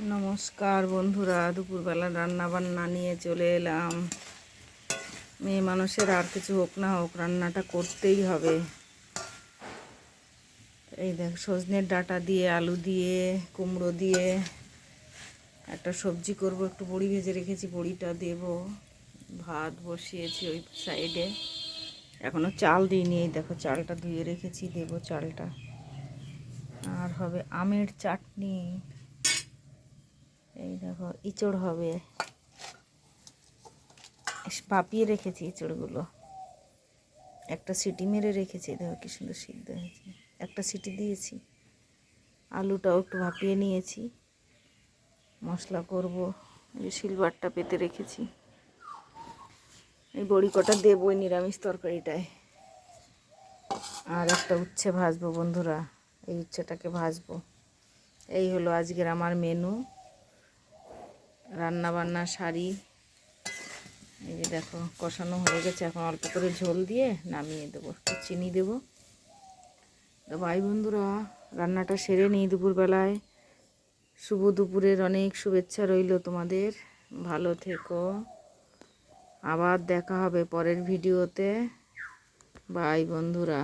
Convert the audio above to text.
নমস্কার বন্ধুরা, দুপুরবেলা রান্না বান্না নিয়ে চলে এলাম। মেয়ে মানুষের আর কিছু হোক না হোক রান্নাটা করতেই হবে। এই দেখ, সজনের ডাঁটা দিয়ে, আলু দিয়ে, কুমড়ো দিয়ে একটা সবজি করব। একটু বড়ি ভেজে রেখেছি, বড়িটা দেব। ভাত বসিয়েছি ওই সাইডে, এখনও চাল দিইনি। এই দেখো, চালটা ধুয়ে রেখেছি, দেব চালটা। আর হবে আমের চাটনি। এই দেখো, ইঁচড় হবে, ভাপিয়ে রেখেছি ইঁচড়গুলো। একটা সিটি মেরে রেখেছি, দেখো কি সুন্দর সিদ্ধ হয়েছে। একটা সিটি দিয়েছি। আলুটাও একটু ভাপিয়ে নিয়েছি। মশলা করব, এই সিলভারটা পেতে রেখেছি। এই বড়ি কটা দেবো ওই নিরামিষ তরকারিটায়। আর একটা উচ্ছে ভাজবো বন্ধুরা, এই উচ্ছেটাকে ভাজবো। এই হলো আজকের আমার মেনু। রান্না বান্না সারি। এই যে দেখো, কষানো হয়ে গেছে। এখন অল্প করে ঝোল দিয়ে নামিয়ে দেবো, একটু চিনি দেবো। তো ভাই বন্ধুরা, রান্নাটা সেরে নিই দুপুরবেলায়। শুভ দুপুরের অনেক শুভেচ্ছা রইল তোমাদের। ভালো থেকো, আবার দেখা হবে পরের ভিডিওতে। বাই বন্ধুরা।